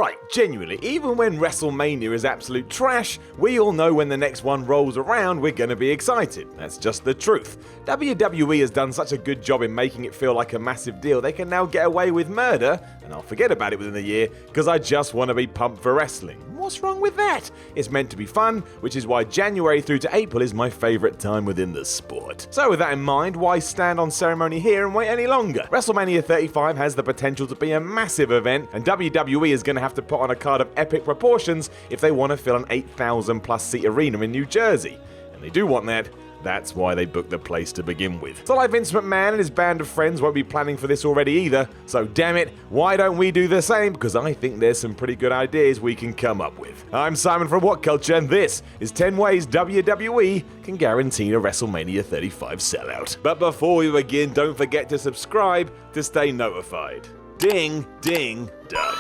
Right, genuinely, even when WrestleMania is absolute trash, we all know when the next one rolls around we're gonna be excited. That's just the truth. WWE has done such a good job in making it feel like a massive deal, they can now get away with murder, and I'll forget about it within a year, because I just want to be pumped for wrestling. What's wrong with that? It's meant to be fun, which is why January through to April is my favourite time within the sport. So with that in mind, why stand on ceremony here and wait any longer? WrestleMania 35 has the potential to be a massive event, and WWE is going to have to put on a card of epic proportions if they want to fill an 8,000 plus seat arena in New Jersey. And they do want that. That's why they booked the place to begin with. It's not like Vince McMahon and his band of friends won't be planning for this already either, so damn it, why don't we do the same? Because I think there's some pretty good ideas we can come up with. I'm Simon from What Culture, and this is 10 ways WWE can guarantee a WrestleMania 35 sellout. But before we begin, don't forget to subscribe to stay notified. Ding, ding, done.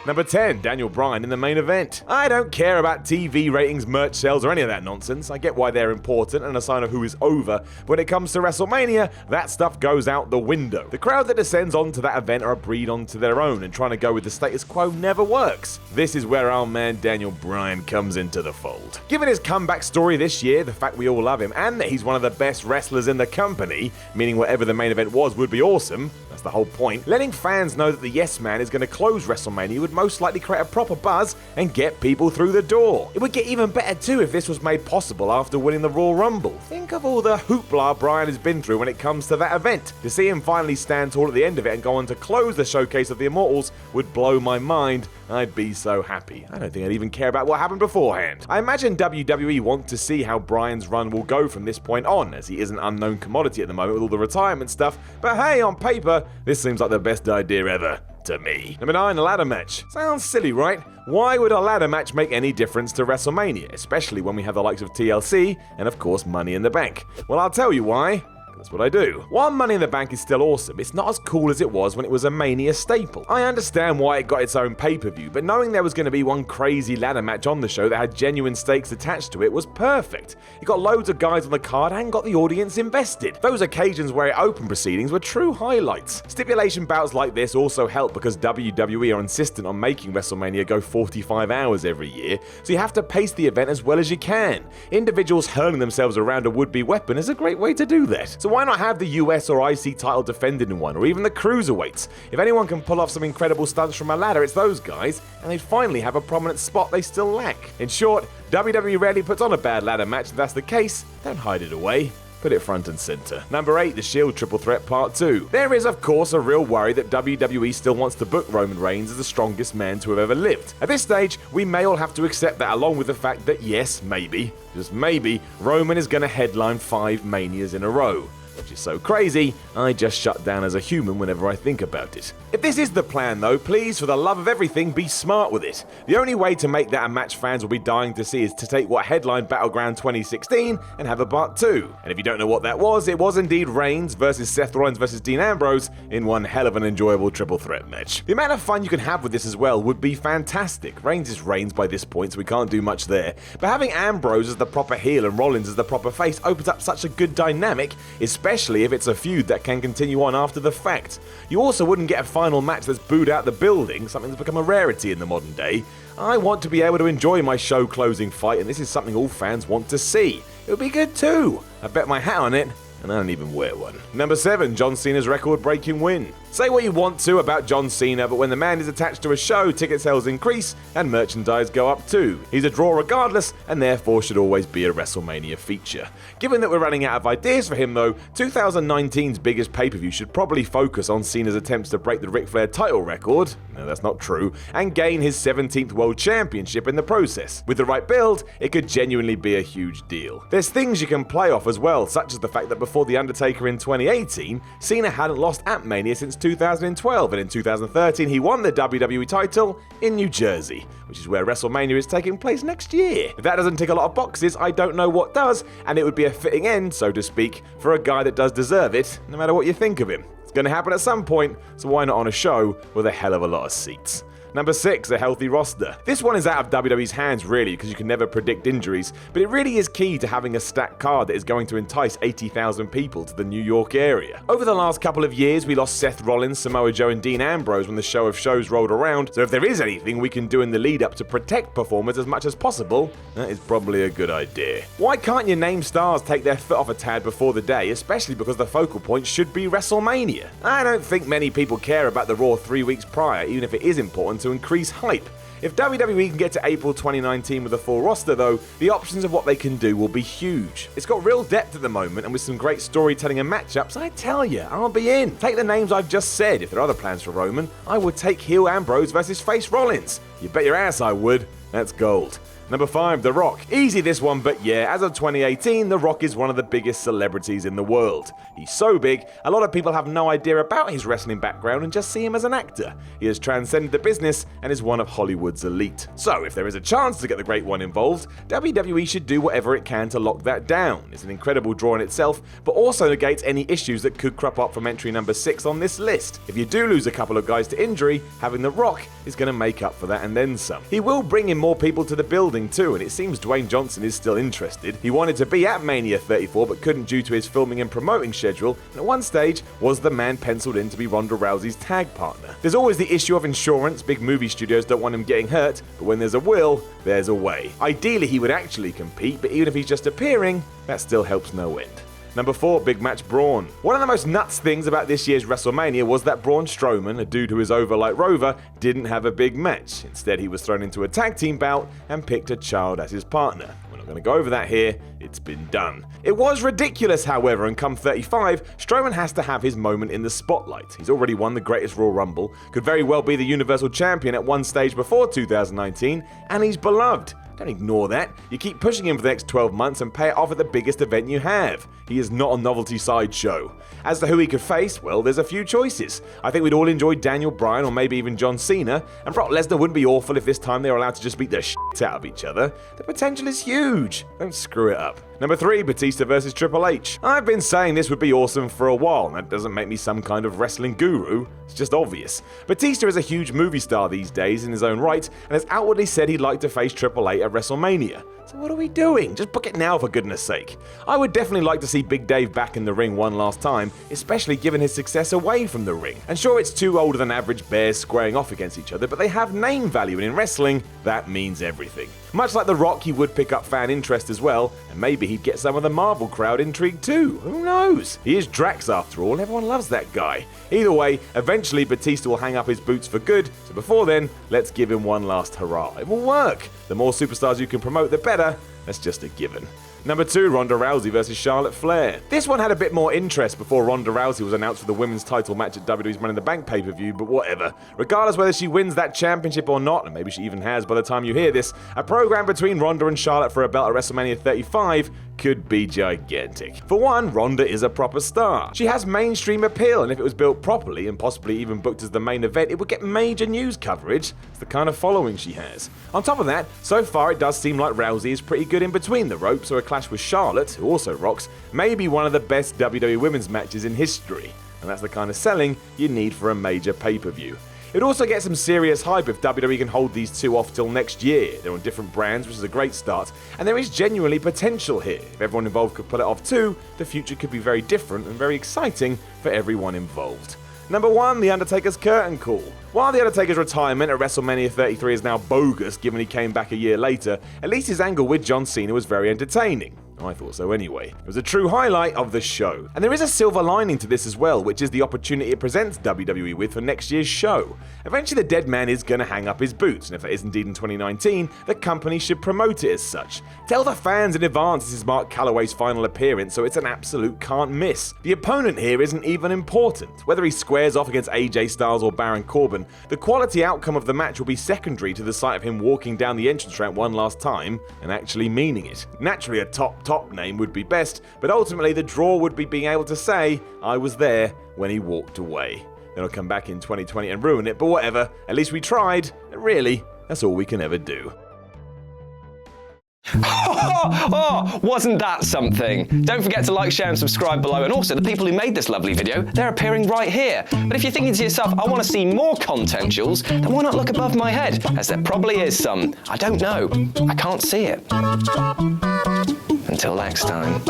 Number 10, Daniel Bryan in the main event. I don't care about TV ratings, merch sales, or any of that nonsense. I get why they're important and a sign of who is over, but when it comes to WrestleMania, that stuff goes out the window. The crowd that descends onto that event are a breed onto their own, and trying to go with the status quo never works. This is where our man Daniel Bryan comes into the fold. Given his comeback story this year, the fact we all love him, and that he's one of the best wrestlers in the company, meaning whatever the main event was would be awesome, that's the whole point, letting fans know that the Yes Man is going to close WrestleMania would most likely create a proper buzz and get people through the door. It would get even better too if this was made possible after winning the Royal Rumble. Think of all the hoopla Bryan has been through when it comes to that event. To see him finally stand tall at the end of it and go on to close the Showcase of the Immortals would blow my mind. I'd be so happy. I don't think I'd even care about what happened beforehand. I imagine WWE want to see how Bryan's run will go from this point on, as he is an unknown commodity at the moment with all the retirement stuff, but hey, on paper, this seems like the best idea ever. To me. Number 9, a ladder match. Sounds silly, right? Why would a ladder match make any difference to WrestleMania, especially when we have the likes of TLC and of course Money in the Bank? Well, I'll tell you why. That's what I do. While Money in the Bank is still awesome, it's not as cool as it was when it was a Mania staple. I understand why it got its own pay-per-view, but knowing there was going to be one crazy ladder match on the show that had genuine stakes attached to it was perfect. It got loads of guys on the card and got the audience invested. Those occasions where it opened proceedings were true highlights. Stipulation bouts like this also help because WWE are insistent on making WrestleMania go 45 hours every year, so you have to pace the event as well as you can. Individuals hurling themselves around a would-be weapon is a great way to do that. So why not have the US or IC title defended in one, or even the cruiserweights? If anyone can pull off some incredible stunts from a ladder, it's those guys, and they'd finally have a prominent spot they still lack. In short, WWE rarely puts on a bad ladder match. If that's the case, don't hide it away. Put it front and center. Number 8, the Shield Triple Threat Part 2. There is, of course, a real worry that WWE still wants to book Roman Reigns as the strongest man to have ever lived. At this stage, we may all have to accept that, along with the fact that yes, maybe, just maybe, Roman is going to headline 5 Manias in a row. Which is so crazy, I just shut down as a human whenever I think about it. If this is the plan though, please, for the love of everything, be smart with it. The only way to make that a match fans will be dying to see is to take what headlined Battleground 2016 and have a part 2. And if you don't know what that was, it was indeed Reigns versus Seth Rollins versus Dean Ambrose in one hell of an enjoyable triple threat match. The amount of fun you can have with this as well would be fantastic. Reigns is Reigns by this point, so we can't do much there. But having Ambrose as the proper heel and Rollins as the proper face opens up such a good dynamic, especially if it's a feud that can continue on after the fact. You also wouldn't get a final match that's booed out the building, something that's become a rarity in the modern day. I want to be able to enjoy my show closing fight, and this is something all fans want to see. It would be good too. I bet my hat on it, and I don't even wear one. Number 7, John Cena's record-breaking win. Say what you want to about John Cena, but when the man is attached to a show, ticket sales increase and merchandise go up too. He's a draw regardless, and therefore should always be a WrestleMania feature. Given that we're running out of ideas for him though, 2019's biggest pay-per-view should probably focus on Cena's attempts to break the Ric Flair title record, no that's not true, and gain his 17th World Championship in the process. With the right build, it could genuinely be a huge deal. There's things you can play off as well, such as the fact that before The Undertaker in 2018, Cena hadn't lost at Mania since 2012, and in 2013 he won the WWE title in New Jersey, which is where WrestleMania is taking place next year. If that doesn't tick a lot of boxes, I don't know what does, and it would be a fitting end, so to speak, for a guy that does deserve it, no matter what you think of him. It's going to happen at some point, so why not on a show with a hell of a lot of seats? Number 6, a healthy roster. This one is out of WWE's hands really because you can never predict injuries, but it really is key to having a stacked card that is going to entice 80,000 people to the New York area. Over the last couple of years, we lost Seth Rollins, Samoa Joe and Dean Ambrose when the show of shows rolled around, so if there is anything we can do in the lead up to protect performers as much as possible, that is probably a good idea. Why can't your name stars take their foot off a tad before the day, especially because the focal point should be WrestleMania? I don't think many people care about the Raw 3 weeks prior, even if it is important to increase hype. If WWE can get to April 2019 with a full roster though, the options of what they can do will be huge. It's got real depth at the moment, and with some great storytelling and matchups, I tell you, I'll be in. Take the names I've just said. If there are other plans for Roman, I would take heel Ambrose versus face Rollins. You bet your ass I would. That's gold. Number 5, The Rock. Easy this one, but yeah, as of 2018, The Rock is one of the biggest celebrities in the world. He's so big, a lot of people have no idea about his wrestling background and just see him as an actor. He has transcended the business and is one of Hollywood's elite. So if there is a chance to get the Great One involved, WWE should do whatever it can to lock that down. It's an incredible draw in itself, but also negates any issues that could crop up from entry number 6 on this list. If you do lose a couple of guys to injury, having The Rock is going to make up for that and then some. He will bring in more people to the building too, and it seems Dwayne Johnson is still interested. He wanted to be at Mania 34 but couldn't due to his filming and promoting schedule, and at one stage was the man penciled in to be Ronda Rousey's tag partner. There's always the issue of insurance. Big movie studios don't want him getting hurt, but when there's a will, there's a way. Ideally he would actually compete, but even if he's just appearing, that still helps no end. Number 4, Big Match Braun. One of the most nuts things about this year's WrestleMania was that Braun Strowman, a dude who is over like Rover, didn't have a big match. Instead, he was thrown into a tag team bout and picked a child as his partner. We're not going to go over that here, it's been done. It was ridiculous, however, and come 35, Strowman has to have his moment in the spotlight. He's already won the greatest Royal Rumble, could very well be the Universal Champion at one stage before 2019, and he's beloved. Don't ignore that. You keep pushing him for the next 12 months and pay it off at the biggest event you have. He is not a novelty sideshow. As to who he could face, well, there's a few choices. I think we'd all enjoy Daniel Bryan or maybe even John Cena, and Brock Lesnar wouldn't be awful if this time they were allowed to just beat the shit out of each other. The potential is huge. Don't screw it up. Number 3, Batista versus Triple H. I've been saying this would be awesome for a while, and that doesn't make me some kind of wrestling guru. It's just obvious. Batista is a huge movie star these days in his own right, and has outwardly said he'd like to face Triple H at WrestleMania. So what are we doing? Just book it now, for goodness sake. I would definitely like to see Big Dave back in the ring one last time, especially given his success away from the ring. And sure, it's two older than average bears squaring off against each other, but they have name value, and in wrestling, that means everything. Much like The Rock, he would pick up fan interest as well, and maybe he'd get some of the Marvel crowd intrigued too. Who knows? He is Drax after all, and everyone loves that guy. Either way, eventually Batista will hang up his boots for good, so before then, let's give him one last hurrah. It will work. The more superstars you can promote, the better. That's just a given. Number 2, Ronda Rousey versus Charlotte Flair. This one had a bit more interest before Ronda Rousey was announced for the women's title match at WWE's Money in the Bank pay-per-view, but whatever. Regardless whether she wins that championship or not, and maybe she even has by the time you hear this, a program between Ronda and Charlotte for a belt at WrestleMania 35 could be gigantic. For one, Ronda is a proper star. She has mainstream appeal, and if it was built properly and possibly even booked as the main event, it would get major news coverage. It's the kind of following she has. On top of that, so far it does seem like Rousey is pretty good in between the ropes, so a clash with Charlotte, who also rocks, may be one of the best WWE women's matches in history. And that's the kind of selling you need for a major pay-per-view. It also gets some serious hype if WWE can hold these two off till next year. They're on different brands, which is a great start, and there is genuinely potential here. If everyone involved could pull it off too, the future could be very different and very exciting for everyone involved. Number 1, The Undertaker's curtain call. While The Undertaker's retirement at WrestleMania 33 is now bogus given he came back a year later, at least his angle with John Cena was very entertaining. I thought so anyway. It was a true highlight of the show. And there is a silver lining to this as well, which is the opportunity it presents WWE with for next year's show. Eventually the dead man is going to hang up his boots, and if it is indeed in 2019, the company should promote it as such. Tell the fans in advance this is Mark Calloway's final appearance, so it's an absolute can't miss. The opponent here isn't even important. Whether he squares off against AJ Styles or Baron Corbin, the quality outcome of the match will be secondary to the sight of him walking down the entrance ramp one last time and actually meaning it. Naturally a top name would be best, but ultimately the draw would be being able to say, I was there when he walked away. Then he'll come back in 2020 and ruin it, but whatever, at least we tried, and really, that's all we can ever do. Oh, wasn't that something? Don't forget to like, share and subscribe below, and also the people who made this lovely video, they're appearing right here. But if you're thinking to yourself, I want to see more content, Jules, then why not look above my head, as there probably is some. I don't know. I can't see it. Until next time.